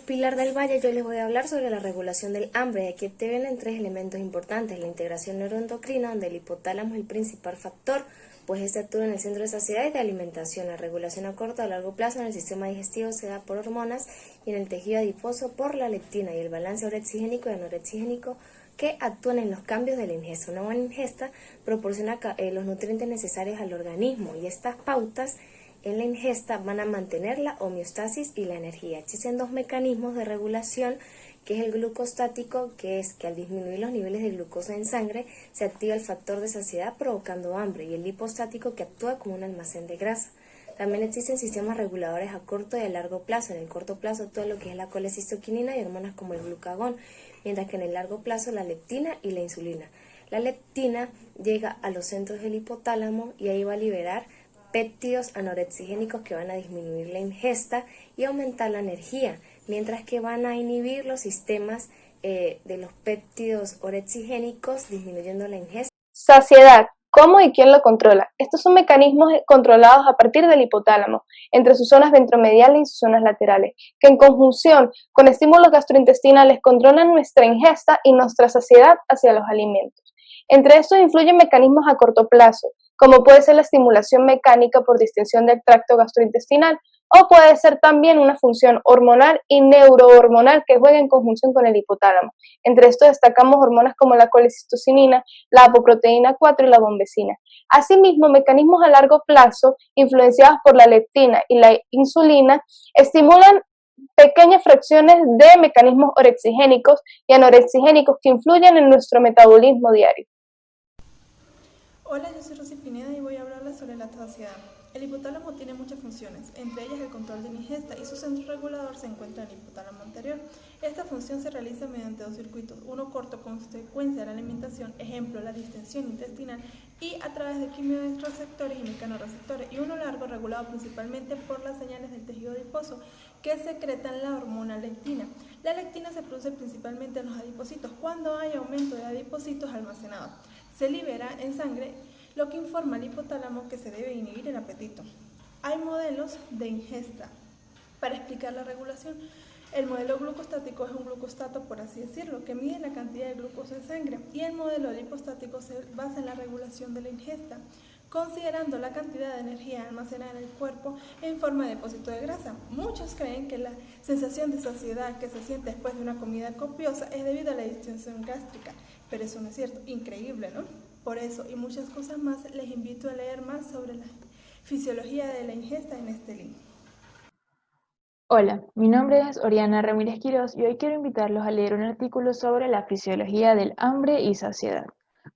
Pilar del Valle, yo les voy a hablar sobre la regulación del hambre. Y aquí te vienen tres elementos importantes: la integración neuroendocrina, donde el hipotálamo es el principal factor, pues este actúa en el centro de saciedad y de alimentación. La regulación a corto y a largo plazo en el sistema digestivo se da por hormonas y en el tejido adiposo por la leptina, y el balance orexigénico y anorexigénico que actúan en los cambios de la ingesta. Una buena ingesta proporciona los nutrientes necesarios al organismo, y estas pautas en la ingesta van a mantener la homeostasis y la energía. Existen dos mecanismos de regulación, que es el glucostático, que es que al disminuir los niveles de glucosa en sangre se activa el factor de saciedad provocando hambre, y el lipostático, que actúa como un almacén de grasa. También existen sistemas reguladores a corto y a largo plazo. En el corto plazo actúa lo que es la colecistoquinina y hormonas como el glucagón, mientras que en el largo plazo la leptina y la insulina. La leptina llega a los centros del hipotálamo y ahí va a liberar péptidos anorexigénicos que van a disminuir la ingesta y aumentar la energía, mientras que van a inhibir los sistemas de los péptidos orexigénicos, disminuyendo la ingesta. Saciedad. ¿Cómo y quién lo controla? Estos son mecanismos controlados a partir del hipotálamo, entre sus zonas ventromediales y sus zonas laterales, que en conjunción con estímulos gastrointestinales controlan nuestra ingesta y nuestra saciedad hacia los alimentos. Entre estos influyen mecanismos a corto plazo, como puede ser la estimulación mecánica por distensión del tracto gastrointestinal, o puede ser también una función hormonal y neurohormonal que juega en conjunción con el hipotálamo. Entre estos destacamos hormonas como la colecistocinina, la apoproteína 4 y la bombecina. Asimismo, mecanismos a largo plazo, influenciados por la leptina y la insulina, estimulan pequeñas fracciones de mecanismos orexigénicos y anorexigénicos que influyen en nuestro metabolismo diario. Hola, yo soy Rosy Pineda y voy a hablarles sobre la saciedad. El hipotálamo tiene muchas funciones, entre ellas el control de la ingesta, y su centro regulador se encuentra en el hipotálamo anterior. Esta función se realiza mediante dos circuitos, uno corto consecuencia de la alimentación, ejemplo la distensión intestinal, y a través de quimioreceptores y mecanoreceptores, y uno largo regulado principalmente por las señales del tejido adiposo que secretan la hormona leptina. La leptina se produce principalmente en los adipocitos cuando hay aumento de adipocitos almacenados. Se libera en sangre, lo que informa al hipotálamo que se debe inhibir el apetito. Hay modelos de ingesta para explicar la regulación. El modelo glucostático es un glucostato, por así decirlo, que mide la cantidad de glucosa en sangre, y el modelo lipostático se basa en la regulación de la ingesta, considerando la cantidad de energía almacenada en el cuerpo en forma de depósito de grasa. Muchos creen que la sensación de saciedad que se siente después de una comida copiosa es debido a la distensión gástrica, pero eso no es cierto. Increíble, ¿no? Por eso y muchas cosas más, les invito a leer más sobre la fisiología de la ingesta en este link. Hola, mi nombre es Oriana Ramírez Quirós y hoy quiero invitarlos a leer un artículo sobre la fisiología del hambre y saciedad.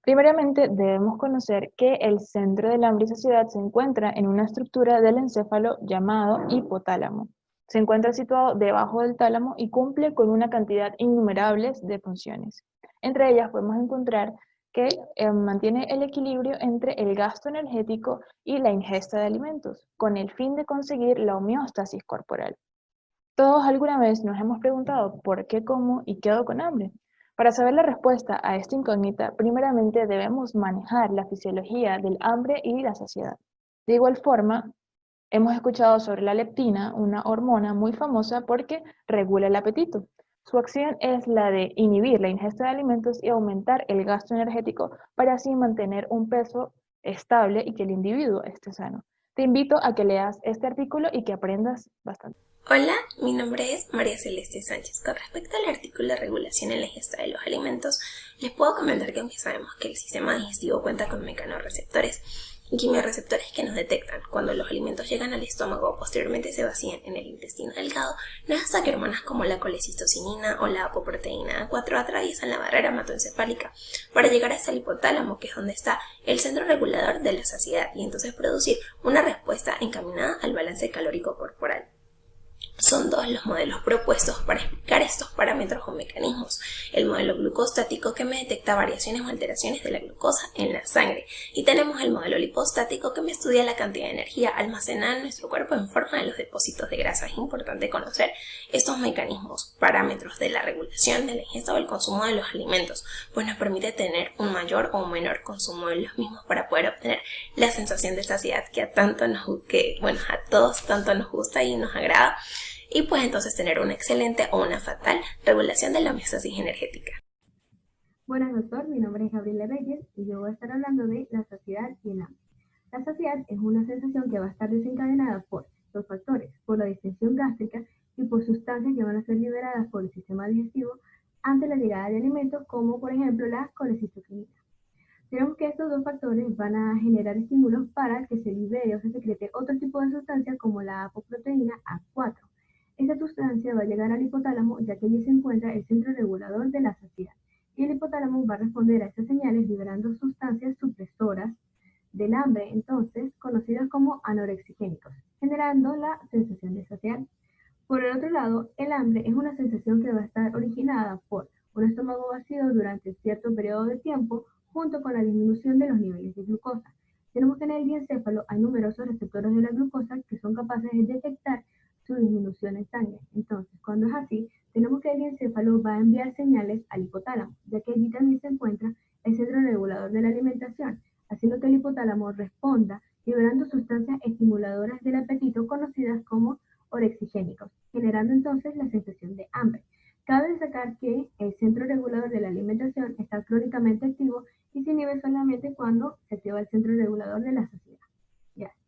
Primeramente, debemos conocer que el centro del hambre y saciedad se encuentra en una estructura del encéfalo llamado hipotálamo. Se encuentra situado debajo del tálamo y cumple con una cantidad innumerable de funciones. Entre ellas podemos encontrar que mantiene el equilibrio entre el gasto energético y la ingesta de alimentos, con el fin de conseguir la homeostasis corporal. Todos alguna vez nos hemos preguntado por qué como y quedo con hambre. Para saber la respuesta a esta incógnita, primeramente debemos manejar la fisiología del hambre y la saciedad. De igual forma, hemos escuchado sobre la leptina, una hormona muy famosa porque regula el apetito. Su acción es la de inhibir la ingesta de alimentos y aumentar el gasto energético para así mantener un peso estable y que el individuo esté sano. Te invito a que leas este artículo y que aprendas bastante. Hola, mi nombre es María Celeste Sánchez. Con respecto al artículo de regulación en la ingesta de los alimentos, les puedo comentar que aunque sabemos que el sistema digestivo cuenta con mecanorreceptores y quimioreceptores que nos detectan cuando los alimentos llegan al estómago o posteriormente se vacían en el intestino delgado, no es hasta que hormonas como la colecistocinina o la apoproteína 4 atraviesan la barrera hematoencefálica para llegar hasta el hipotálamo, que es donde está el centro regulador de la saciedad, y entonces producir una respuesta encaminada al balance calórico corporal. Son dos los modelos propuestos para explicar estos parámetros o mecanismos. El modelo glucostático, que me detecta variaciones o alteraciones de la glucosa en la sangre, y tenemos el modelo lipostático, que me estudia la cantidad de energía almacenada en nuestro cuerpo en forma de los depósitos de grasa. Es importante conocer estos mecanismos, parámetros de la regulación de la ingesta o el consumo de los alimentos, pues nos permite tener un mayor o un menor consumo de los mismos para poder obtener la sensación de saciedad que a todos tanto nos gusta y nos agrada. y puede entonces tener una excelente o una fatal regulación de la homeostasis energética. Buenas, doctor. Mi nombre es Gabriela Reyes y yo voy a estar hablando de la saciedad y el hambre. La saciedad es una sensación que va a estar desencadenada por dos factores, por la distensión gástrica y por sustancias que van a ser liberadas por el sistema digestivo ante la llegada de alimentos, como por ejemplo la colecistoquinina. Tenemos que estos dos factores van a generar estímulos para que se libere o se secrete otro tipo de sustancia como la apoproteína A4. Esta sustancia va a llegar al hipotálamo, ya que allí se encuentra el centro regulador de la saciedad. Y el hipotálamo va a responder a estas señales liberando sustancias supresoras del hambre, entonces conocidas como anorexigénicos, generando la sensación de saciedad. Por el otro lado, el hambre es una sensación que va a estar originada por un estómago vacío durante cierto periodo de tiempo, junto con la disminución de los niveles de glucosa. Tenemos que en el diencéfalo hay numerosos receptores de la glucosa que son capaces de detectar su disminución en sangre. Entonces, cuando es así, tenemos que el diencéfalo va a enviar señales al hipotálamo, ya que allí también se encuentra el centro regulador de la alimentación, haciendo que el hipotálamo responda liberando sustancias estimuladoras del apetito conocidas como orexigénicos, generando entonces la sensación de hambre. Cabe destacar que el centro regulador de la alimentación está crónicamente activo y se inhibe solamente cuando se activa el centro regulador de la saciedad. Gracias.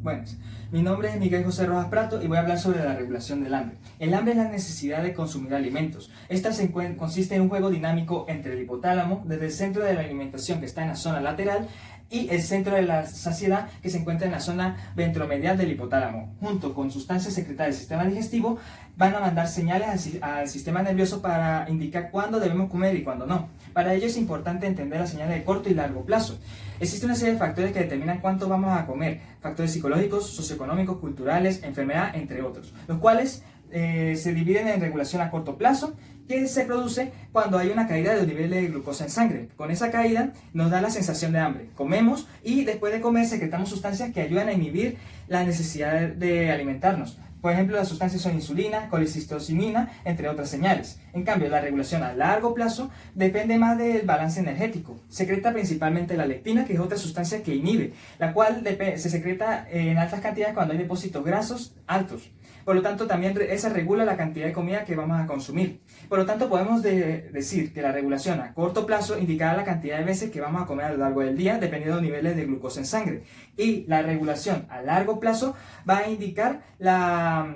Buenas, mi nombre es Miguel José Rojas Prato y voy a hablar sobre la regulación del hambre. El hambre es la necesidad de consumir alimentos. Esta consiste en un juego dinámico entre el hipotálamo, desde el centro de la alimentación que está en la zona lateral, y el centro de la saciedad que se encuentra en la zona ventromedial del hipotálamo. Junto con sustancias secretadas del sistema digestivo, van a mandar señales al sistema nervioso para indicar cuándo debemos comer y cuándo no. Para ello es importante entender las señales de corto y largo plazo. Existe una serie de factores que determinan cuánto vamos a comer, factores psicológicos, socioeconómicos, culturales, enfermedad, entre otros, los cuales se dividen en regulación a corto plazo, que se produce cuando hay una caída de los niveles de glucosa en sangre. Con esa caída nos da la sensación de hambre. Comemos y después de comer secretamos sustancias que ayudan a inhibir la necesidad de alimentarnos. Por ejemplo, las sustancias son insulina, colecistocinina, entre otras señales. En cambio, la regulación a largo plazo depende más del balance energético. Secreta principalmente la leptina, que es otra sustancia que inhibe, la cual se secreta en altas cantidades cuando hay depósitos grasos altos. Por lo tanto, también esa regula la cantidad de comida que vamos a consumir. Por lo tanto, podemos decir que la regulación a corto plazo indicará la cantidad de veces que vamos a comer a lo largo del día, dependiendo de los niveles de glucosa en sangre. Y la regulación a largo plazo va a indicar la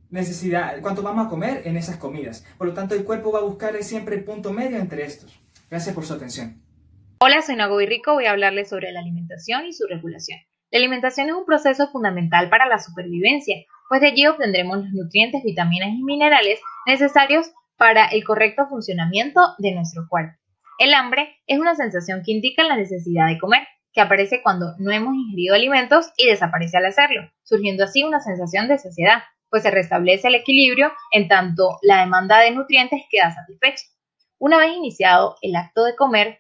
necesidad, cuánto vamos a comer en esas comidas. Por lo tanto, el cuerpo va a buscar siempre el punto medio entre estos. Gracias por su atención. Hola, soy Nagoy Rico. Voy a hablarles sobre la alimentación y su regulación. La alimentación es un proceso fundamental para la supervivencia, pues de allí obtendremos los nutrientes, vitaminas y minerales necesarios para el correcto funcionamiento de nuestro cuerpo. El hambre es una sensación que indica la necesidad de comer, que aparece cuando no hemos ingerido alimentos y desaparece al hacerlo, surgiendo así una sensación de saciedad, pues se restablece el equilibrio en tanto la demanda de nutrientes queda satisfecha. Una vez iniciado el acto de comer,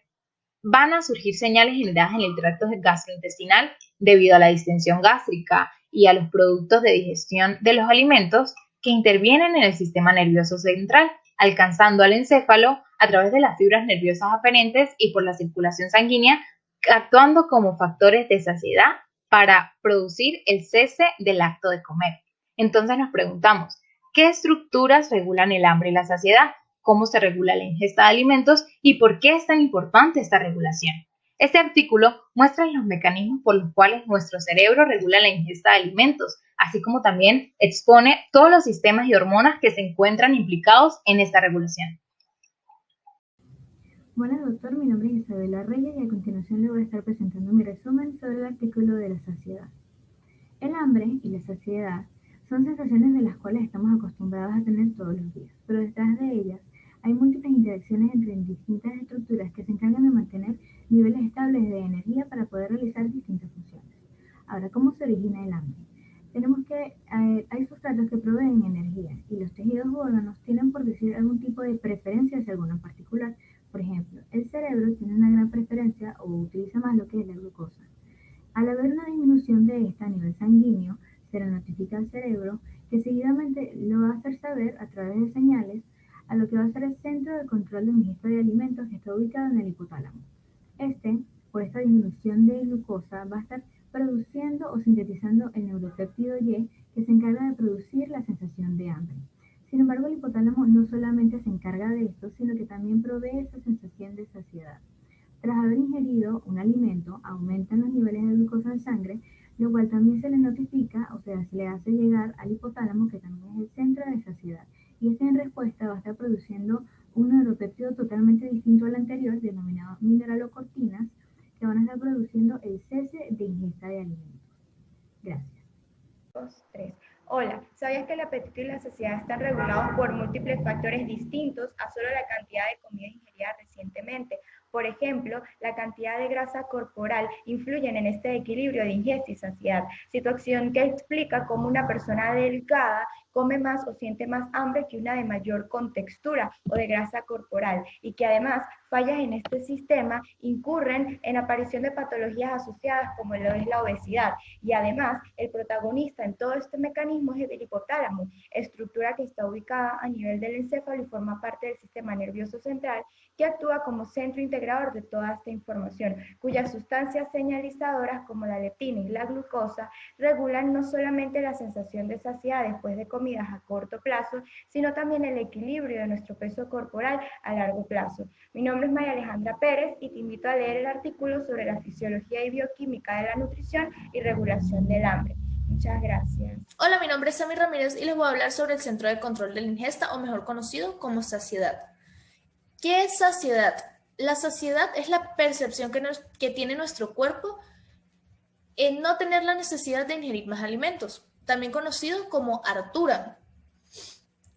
van a surgir señales generadas en el tracto gastrointestinal debido a la distensión gástrica y a los productos de digestión de los alimentos que intervienen en el sistema nervioso central, alcanzando al encéfalo a través de las fibras nerviosas aferentes y por la circulación sanguínea, actuando como factores de saciedad para producir el cese del acto de comer. Entonces nos preguntamos, ¿qué estructuras regulan el hambre y la saciedad? ¿Cómo se regula la ingesta de alimentos y por qué es tan importante esta regulación? Este artículo muestra los mecanismos por los cuales nuestro cerebro regula la ingesta de alimentos, así como también expone todos los sistemas y hormonas que se encuentran implicados en esta regulación. Buenas, doctor. Mi nombre es Isabela Reyes y a continuación le voy a estar presentando mi resumen sobre el artículo de la saciedad. El hambre y la saciedad son sensaciones de las cuales estamos acostumbrados a tener todos los días, pero detrás de ellas hay múltiples interacciones entre distintas estructuras que se encargan de mantener niveles estables de energía para poder realizar distintas funciones. Ahora, ¿cómo se origina el hambre? Tenemos que hay sustratos que proveen energía y los tejidos u órganos tienen, por decir, algún tipo de preferencia hacia alguno en particular. Por ejemplo, el cerebro tiene una gran preferencia o utiliza más lo que es la glucosa. Al haber una disminución de esta a nivel sanguíneo, se le notifica al cerebro que seguidamente lo va a hacer saber a través de señales a lo que va a ser el centro de control de ingesta de alimentos que está ubicado en el hipotálamo. Por esta disminución de glucosa, va a estar produciendo o sintetizando el neuropéptido Y, que se encarga de producir la sensación de hambre. Sin embargo, el hipotálamo no solamente se encarga de esto, sino que también provee esa sensación de saciedad. Tras haber ingerido un alimento, aumentan los niveles de glucosa en sangre, lo cual también se le notifica, o sea, se le hace llegar al hipotálamo, que también es el centro de saciedad. Y este en respuesta va a estar produciendo un neuropéptido totalmente distinto al anterior, denominado mineralocortinas, que van a estar produciendo el cese de ingesta de alimentos. Gracias. 2, 3. Hola, ¿sabías que el apetito y la saciedad están regulados por múltiples factores distintos a solo la cantidad de comida ingerida recientemente? Por ejemplo, la cantidad de grasa corporal influyen en este equilibrio de ingesta y saciedad, situación que explica cómo una persona delgada come más o siente más hambre que una de mayor contextura o de grasa corporal, y que además fallas en este sistema incurren en aparición de patologías asociadas como lo es la obesidad, y además el protagonista en todo este mecanismo es el hipotálamo, estructura que está ubicada a nivel del encéfalo y forma parte del sistema nervioso central, que actúa como centro integrador de toda esta información, cuyas sustancias señalizadoras como la leptina y la glucosa regulan no solamente la sensación de saciedad después de comidas a corto plazo, sino también el equilibrio de nuestro peso corporal a largo plazo. Mi nombre es María Alejandra Pérez y te invito a leer el artículo sobre la fisiología y bioquímica de la nutrición y regulación del hambre. Muchas gracias. Hola, mi nombre es Sammy Ramírez y les voy a hablar sobre el centro de control de la ingesta, o mejor conocido como saciedad. ¿Qué es saciedad? La saciedad es la percepción que tiene nuestro cuerpo en no tener la necesidad de ingerir más alimentos, también conocido como hartura.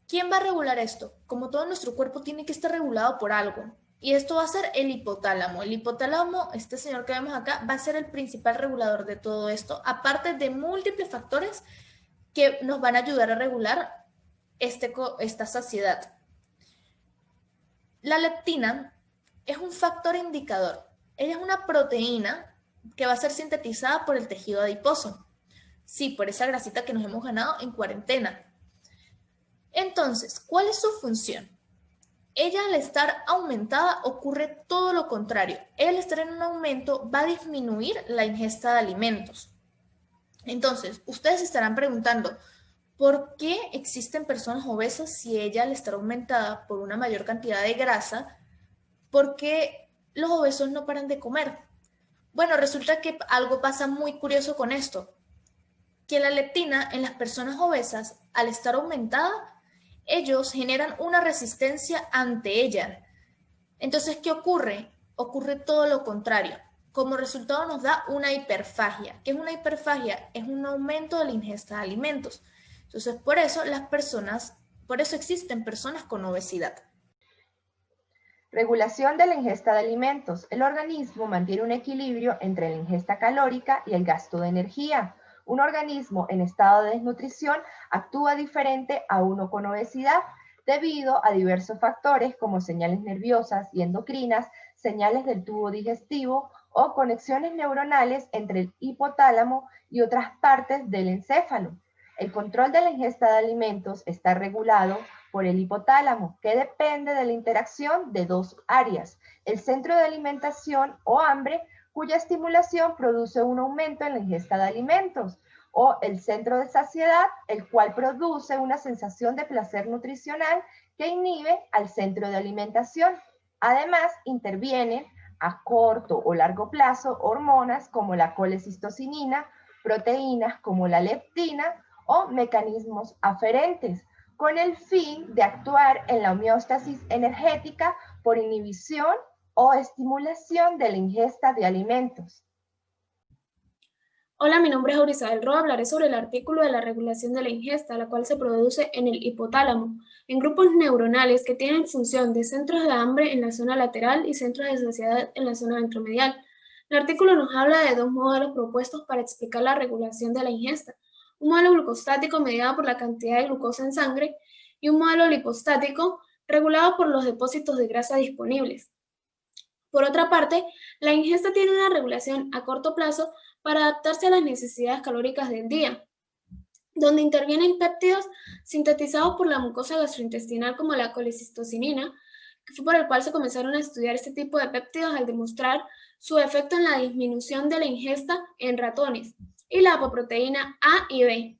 ¿Quién va a regular esto? Como todo nuestro cuerpo tiene que estar regulado por algo, y esto va a ser el hipotálamo. El hipotálamo, este señor que vemos acá, va a ser el principal regulador de todo esto, aparte de múltiples factores que nos van a ayudar a regular esta saciedad. La leptina es un factor indicador. Ella es una proteína que va a ser sintetizada por el tejido adiposo. Sí, por esa grasita que nos hemos ganado en cuarentena. Entonces, ¿cuál es su función? Ella, al estar aumentada, ocurre todo lo contrario. Ella, al estar en un aumento, va a disminuir la ingesta de alimentos. Entonces, ustedes se estarán preguntando, ¿por qué existen personas obesas si ella, al estar aumentada por una mayor cantidad de grasa, por qué los obesos no paran de comer? Bueno, resulta que algo pasa muy curioso con esto, que la leptina en las personas obesas, al estar aumentada, ellos generan una resistencia ante ella. Entonces, ¿qué ocurre? Ocurre todo lo contrario. Como resultado nos da una hiperfagia. ¿Qué es una hiperfagia? Es un aumento de la ingesta de alimentos. Entonces, por eso existen personas con obesidad. Regulación de la ingesta de alimentos. El organismo mantiene un equilibrio entre la ingesta calórica y el gasto de energía. Un organismo en estado de desnutrición actúa diferente a uno con obesidad debido a diversos factores como señales nerviosas y endocrinas, señales del tubo digestivo o conexiones neuronales entre el hipotálamo y otras partes del encéfalo. El control de la ingesta de alimentos está regulado por el hipotálamo, que depende de la interacción de dos áreas: el centro de alimentación o hambre, cuya estimulación produce un aumento en la ingesta de alimentos, o el centro de saciedad, el cual produce una sensación de placer nutricional que inhibe al centro de alimentación. Además, intervienen a corto o largo plazo hormonas como la colecistocinina, proteínas como la leptina o mecanismos aferentes, con el fin de actuar en la homeostasis energética por inhibición o estimulación de la ingesta de alimentos. Hola, mi nombre es Aurisabel Roa. Hablaré sobre el artículo de la regulación de la ingesta, la cual se produce en el hipotálamo, en grupos neuronales que tienen función de centros de hambre en la zona lateral y centros de saciedad en la zona ventromedial. El artículo nos habla de dos modelos propuestos para explicar la regulación de la ingesta: un modelo glucostático mediado por la cantidad de glucosa en sangre y un modelo lipostático regulado por los depósitos de grasa disponibles. Por otra parte, la ingesta tiene una regulación a corto plazo para adaptarse a las necesidades calóricas del día, donde intervienen péptidos sintetizados por la mucosa gastrointestinal como la colecistocinina, que fue por el cual se comenzaron a estudiar este tipo de péptidos al demostrar su efecto en la disminución de la ingesta en ratones y la apoproteína A y B.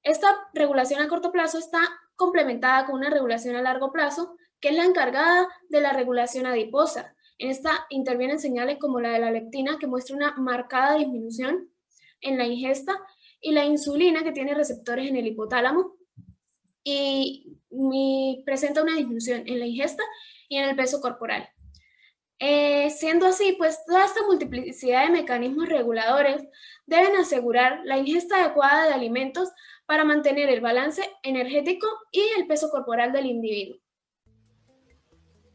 Esta regulación a corto plazo está complementada con una regulación a largo plazo, que es la encargada de la regulación adiposa. En esta intervienen señales como la de la leptina, que muestra una marcada disminución en la ingesta, y la insulina, que tiene receptores en el hipotálamo, y presenta una disminución en la ingesta y en el peso corporal. Siendo así, pues toda esta multiplicidad de mecanismos reguladores deben asegurar la ingesta adecuada de alimentos para mantener el balance energético y el peso corporal del individuo.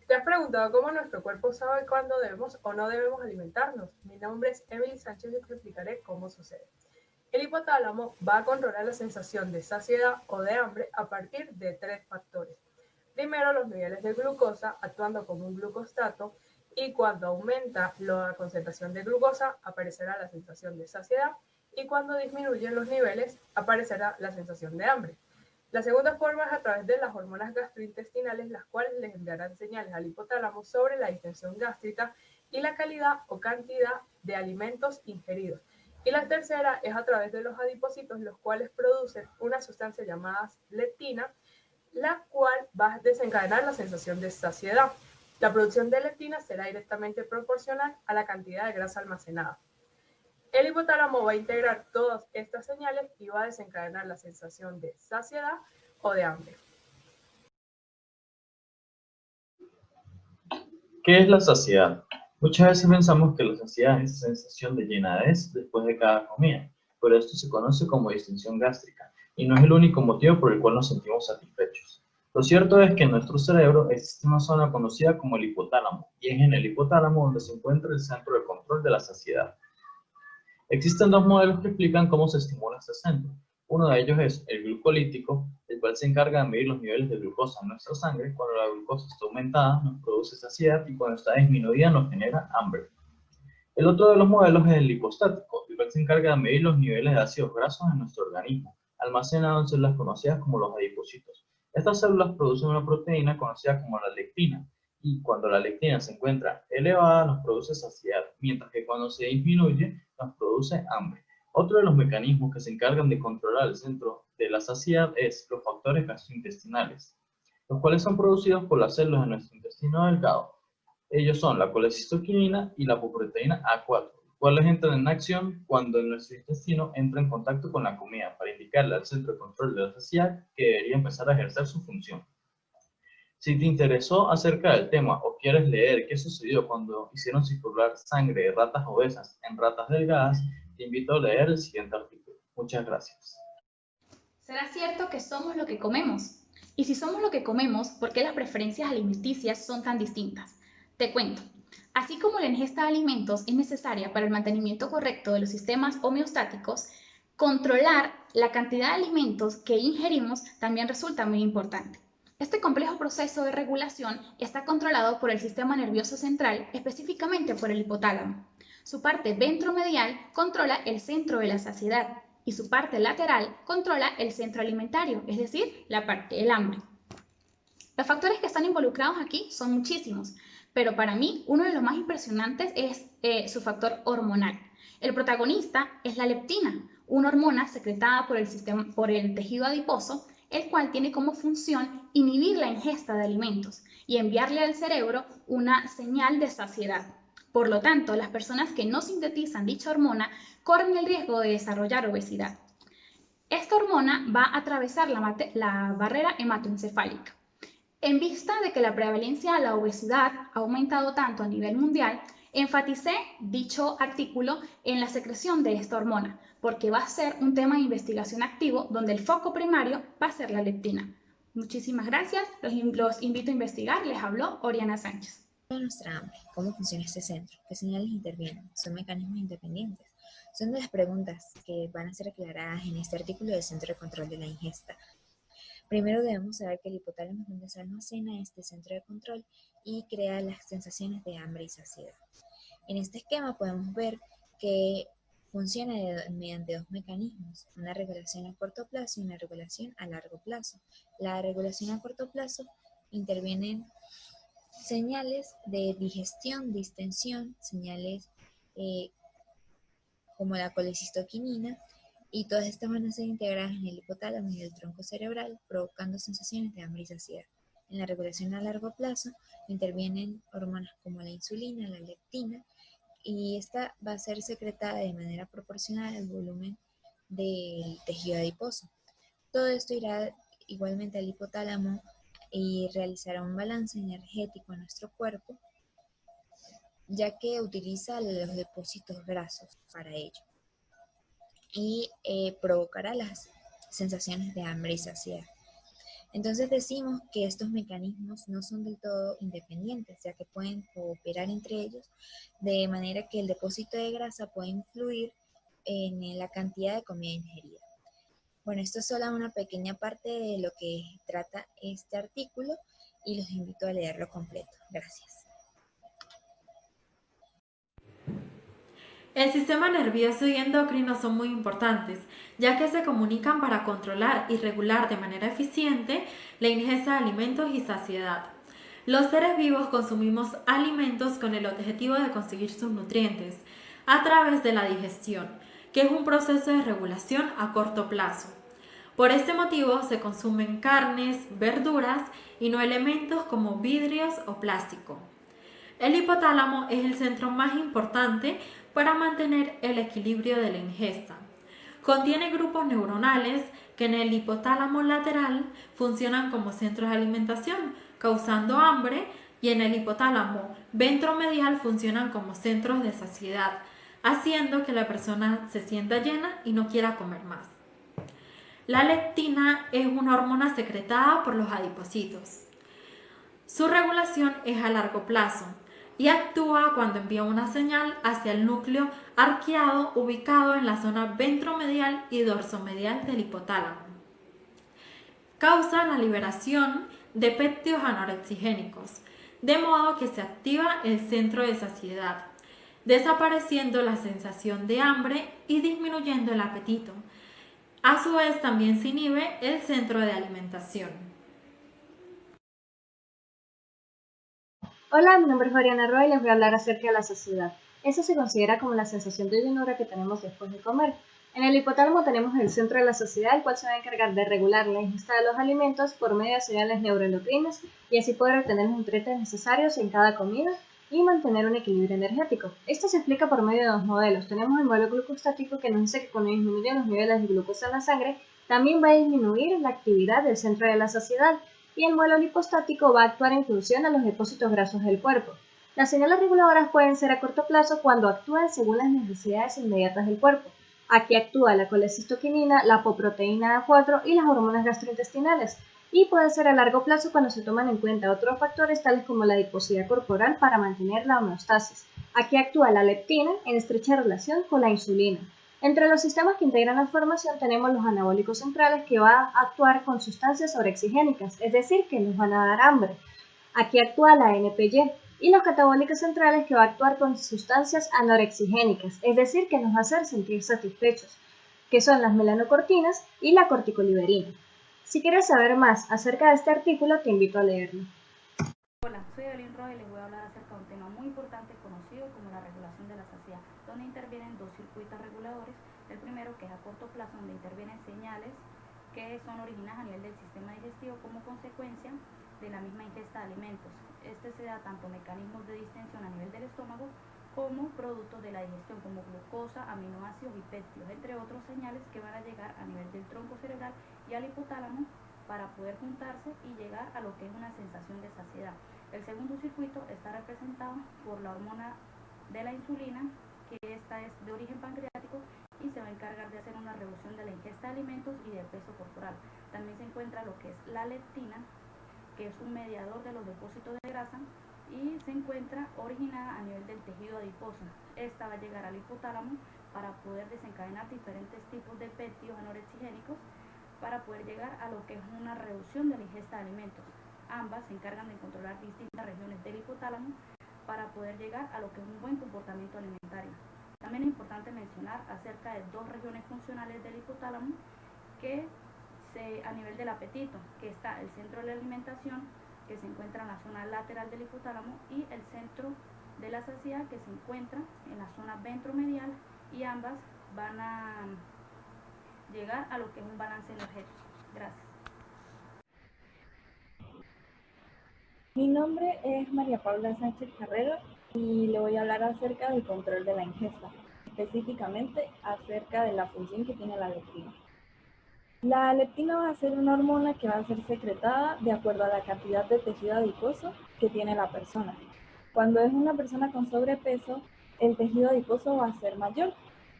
¿Te has preguntado cómo nuestro cuerpo sabe cuándo debemos o no debemos alimentarnos? Mi nombre es Emily Sánchez y te explicaré cómo sucede. El hipotálamo va a controlar la sensación de saciedad o de hambre a partir de 3 factores. Primero, los niveles de glucosa actuando como un glucostato, y cuando aumenta la concentración de glucosa aparecerá la sensación de saciedad, y cuando disminuyen los niveles aparecerá la sensación de hambre. La segunda forma es a través de las hormonas gastrointestinales, las cuales les enviarán señales al hipotálamo sobre la distensión gástrica y la calidad o cantidad de alimentos ingeridos. Y la tercera es a través de los adipocitos, los cuales producen una sustancia llamada leptina, la cual va a desencadenar la sensación de saciedad. La producción de leptina será directamente proporcional a la cantidad de grasa almacenada. El hipotálamo va a integrar todas estas señales y va a desencadenar la sensación de saciedad o de hambre. ¿Qué es la saciedad? Muchas veces pensamos que la saciedad es esa sensación de llenadez después de cada comida, pero esto se conoce como distensión gástrica y no es el único motivo por el cual nos sentimos satisfechos. Lo cierto es que en nuestro cerebro existe una zona conocida como el hipotálamo, y es en el hipotálamo donde se encuentra el centro de control de la saciedad. Existen 2 modelos que explican cómo se estimula este centro. Uno de ellos es el glucolítico, el cual se encarga de medir los niveles de glucosa en nuestra sangre. Cuando la glucosa está aumentada nos produce saciedad y cuando está disminuida nos genera hambre. El otro de los modelos es el lipostático, el cual se encarga de medir los niveles de ácidos grasos en nuestro organismo, almacenados en células conocidas como los adipocitos. Estas células producen una proteína conocida como la leptina, y cuando la leptina se encuentra elevada nos produce saciedad, mientras que cuando se disminuye nos produce hambre. Otro de los mecanismos que se encargan de controlar el centro de la saciedad es los factores gastrointestinales, los cuales son producidos por las células de nuestro intestino delgado. Ellos son la colecistoquinina y la apoproteína A4, los cuales entran en acción cuando nuestro intestino entra en contacto con la comida para indicarle al centro de control de la saciedad que debería empezar a ejercer su función. Si te interesó acerca del tema o quieres leer qué sucedió cuando hicieron circular sangre de ratas obesas en ratas delgadas, te invito a leer el siguiente artículo. Muchas gracias. ¿Será cierto que somos lo que comemos? Y si somos lo que comemos, ¿por qué las preferencias alimenticias son tan distintas? Te cuento. Así como la ingesta de alimentos es necesaria para el mantenimiento correcto de los sistemas homeostáticos, controlar la cantidad de alimentos que ingerimos también resulta muy importante. Este complejo proceso de regulación está controlado por el sistema nervioso central, específicamente por el hipotálamo. Su parte ventromedial controla el centro de la saciedad y su parte lateral controla el centro alimentario, es decir, la parte del hambre. Los factores que están involucrados aquí son muchísimos, pero para mí uno de los más impresionantes es su factor hormonal. El protagonista es la leptina, una hormona secretada por el tejido adiposo, el cual tiene como función inhibir la ingesta de alimentos y enviarle al cerebro una señal de saciedad. Por lo tanto, las personas que no sintetizan dicha hormona corren el riesgo de desarrollar obesidad. Esta hormona va a atravesar la barrera hematoencefálica. En vista de que la prevalencia a la obesidad ha aumentado tanto a nivel mundial, enfaticé dicho artículo en la secreción de esta hormona, porque va a ser un tema de investigación activo donde el foco primario va a ser la leptina. Muchísimas gracias, los invito a investigar, les habló Oriana Sánchez. Nuestra hambre, cómo funciona este centro, qué señales intervienen, son mecanismos independientes. Son de las preguntas que van a ser aclaradas en este artículo del Centro de Control de la Ingesta. Primero debemos saber que el hipotálamo es donde se almacena este centro de control y crea las sensaciones de hambre y saciedad. En este esquema podemos ver que funciona mediante 2 mecanismos, una regulación a corto plazo y una regulación a largo plazo. La regulación a corto plazo interviene señales de digestión, distensión, señales como la colecistoquinina, y todas estas van a ser integradas en el hipotálamo y el tronco cerebral, provocando sensaciones de hambre y saciedad. En la regulación a largo plazo intervienen hormonas como la insulina, la leptina, y esta va a ser secretada de manera proporcional al volumen del tejido adiposo. Todo esto irá igualmente al hipotálamo y realizará un balance energético en nuestro cuerpo, ya que utiliza los depósitos grasos para ello, y provocará las sensaciones de hambre y saciedad. Entonces decimos que estos mecanismos no son del todo independientes, ya que pueden cooperar entre ellos, de manera que el depósito de grasa puede influir en la cantidad de comida ingerida. Bueno, esto es solo una pequeña parte de lo que trata este artículo y los invito a leerlo completo. Gracias. El sistema nervioso y endocrino son muy importantes, ya que se comunican para controlar y regular de manera eficiente la ingesta de alimentos y saciedad. Los seres vivos consumimos alimentos con el objetivo de conseguir sus nutrientes a través de la digestión, que es un proceso de regulación a corto plazo. Por este motivo se consumen carnes, verduras y no elementos como vidrios o plástico. El hipotálamo es el centro más importante para mantener el equilibrio de la ingesta. Contiene grupos neuronales que en el hipotálamo lateral funcionan como centros de alimentación, causando hambre, y en el hipotálamo ventromedial funcionan como centros de saciedad, haciendo que la persona se sienta llena y no quiera comer más. La leptina es una hormona secretada por los adipocitos. Su regulación es a largo plazo y actúa cuando envía una señal hacia el núcleo arqueado ubicado en la zona ventromedial y dorsomedial del hipotálamo. Causa la liberación de péptidos anorexigénicos, de modo que se activa el centro de saciedad, desapareciendo la sensación de hambre y disminuyendo el apetito. A su vez también se inhibe el centro de alimentación. Hola, mi nombre es Mariana Roa y les voy a hablar acerca de la saciedad. Eso se considera como la sensación de llenura que tenemos después de comer. En el hipotálamo tenemos el centro de la saciedad, el cual se va a encargar de regular la ingesta de los alimentos por medio de señales neuroendocrinas y así poder obtener los nutrientes necesarios en cada comida y mantener un equilibrio energético. Esto se explica por medio de dos modelos. Tenemos el modelo glucostático, que nos dice que cuando disminuyen los niveles de glucosa en la sangre, también va a disminuir la actividad del centro de la saciedad, y el modelo lipostático va a actuar en función a los depósitos grasos del cuerpo. Las señales reguladoras pueden ser a corto plazo cuando actúan según las necesidades inmediatas del cuerpo. Aquí actúa la colecistoquinina, la apoproteína A4 y las hormonas gastrointestinales, y puede ser a largo plazo cuando se toman en cuenta otros factores tales como la adiposidad corporal para mantener la homeostasis. Aquí actúa la leptina en estrecha relación con la insulina. Entre los sistemas que integran la formación tenemos los anabólicos centrales, que van a actuar con sustancias sobrexigénicas, es decir, que nos van a dar hambre. Aquí actúa la NPY, y los catabólicos centrales, que va a actuar con sustancias anorexigénicas, es decir, que nos va a hacer sentir satisfechos, que son las melanocortinas y la corticoliberina. Si quieres saber más acerca de este artículo, te invito a leerlo. Hola, soy Evelyn Roa y les voy a hablar acerca de un tema muy importante conocido como la regulación de la saciedad, donde intervienen dos circuitos reguladores. El primero, que es a corto plazo, donde intervienen señales que son originadas a nivel del sistema digestivo como consecuencia de la misma ingesta de alimentos. Este se da tanto mecanismos de distensión a nivel del estómago como productos de la digestión como glucosa, aminoácidos y péptidos, entre otros señales que van a llegar a nivel del tronco cerebral y al hipotálamo para poder juntarse y llegar a lo que es una sensación de saciedad. El segundo circuito está representado por la hormona de la insulina, que esta es de origen pancreático y se va a encargar de hacer una reducción de la ingesta de alimentos y del peso corporal. También se encuentra lo que es la leptina, que es un mediador de los depósitos de grasa y se encuentra originada a nivel del tejido adiposo. Esta va a llegar al hipotálamo para poder desencadenar diferentes tipos de péptidos anorexigénicos para poder llegar a lo que es una reducción de la ingesta de alimentos. Ambas se encargan de controlar distintas regiones del hipotálamo para poder llegar a lo que es un buen comportamiento alimentario. También es importante mencionar acerca de dos regiones funcionales del hipotálamo que a nivel del apetito, que está el centro de la alimentación, que se encuentra en la zona lateral del hipotálamo, y el centro de la saciedad, que se encuentra en la zona ventromedial, y ambas van a llegar a lo que es un balance energético. Gracias. Mi nombre es María Paula Sánchez Carrero y le voy a hablar acerca del control de la ingesta, específicamente acerca de la función que tiene la leptina. La leptina va a ser una hormona que va a ser secretada de acuerdo a la cantidad de tejido adiposo que tiene la persona. Cuando es una persona con sobrepeso, el tejido adiposo va a ser mayor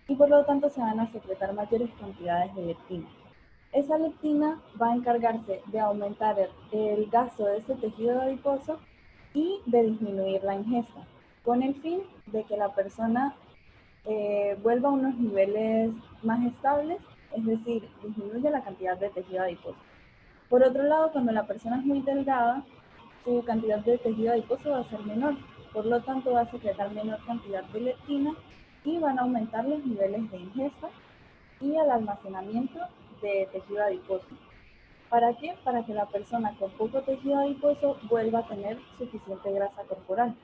y por lo tanto se van a secretar mayores cantidades de leptina. Esa leptina va a encargarse de aumentar el gasto de ese tejido adiposo y de disminuir la ingesta, con el fin de que la persona vuelva a unos niveles más estables, es decir, disminuye la cantidad de tejido adiposo. Por otro lado, cuando la persona es muy delgada, su cantidad de tejido adiposo va a ser menor, por lo tanto va a secretar menor cantidad de leptina y van a aumentar los niveles de ingesta y el almacenamiento de tejido adiposo. ¿Para qué? Para que la persona con poco tejido adiposo vuelva a tener suficiente grasa corporal.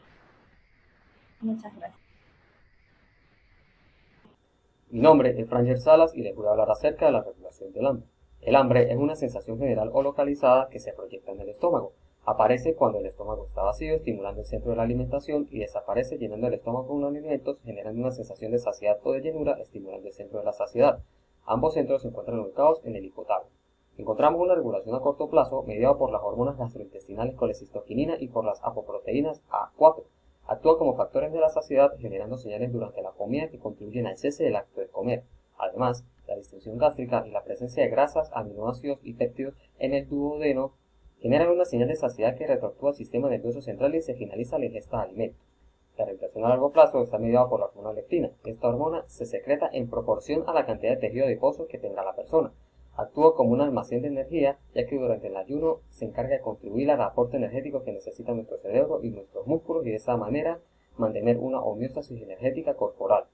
Muchas gracias. Mi nombre es Franger Salas y les voy a hablar acerca de la regulación del hambre. El hambre es una sensación general o localizada que se proyecta en el estómago. Aparece cuando el estómago está vacío, estimulando el centro de la alimentación, y desaparece llenando el estómago con alimentos, generando una sensación de saciedad o de llenura, estimulando el centro de la saciedad. Ambos centros se encuentran ubicados en el hipotálamo. Encontramos una regulación a corto plazo mediada por las hormonas gastrointestinales colecistoquinina y por las apoproteínas A4. Actúan como factores de la saciedad, generando señales durante la comida que contribuyen al cese del acto de comer. Además, la distensión gástrica y la presencia de grasas, aminoácidos y péptidos en el duodeno generan una señal de saciedad que retroactúa al sistema nervioso central y se finaliza la ingesta de alimentos. La regulación a largo plazo está mediada por la hormona leptina. Esta hormona se secreta en proporción a la cantidad de tejido adiposo que tenga la persona. Actúa como un almacén de energía, ya que durante el ayuno se encarga de contribuir al aporte energético que necesita nuestro cerebro y nuestros músculos, y de esa manera mantener una homeostasis energética corporal.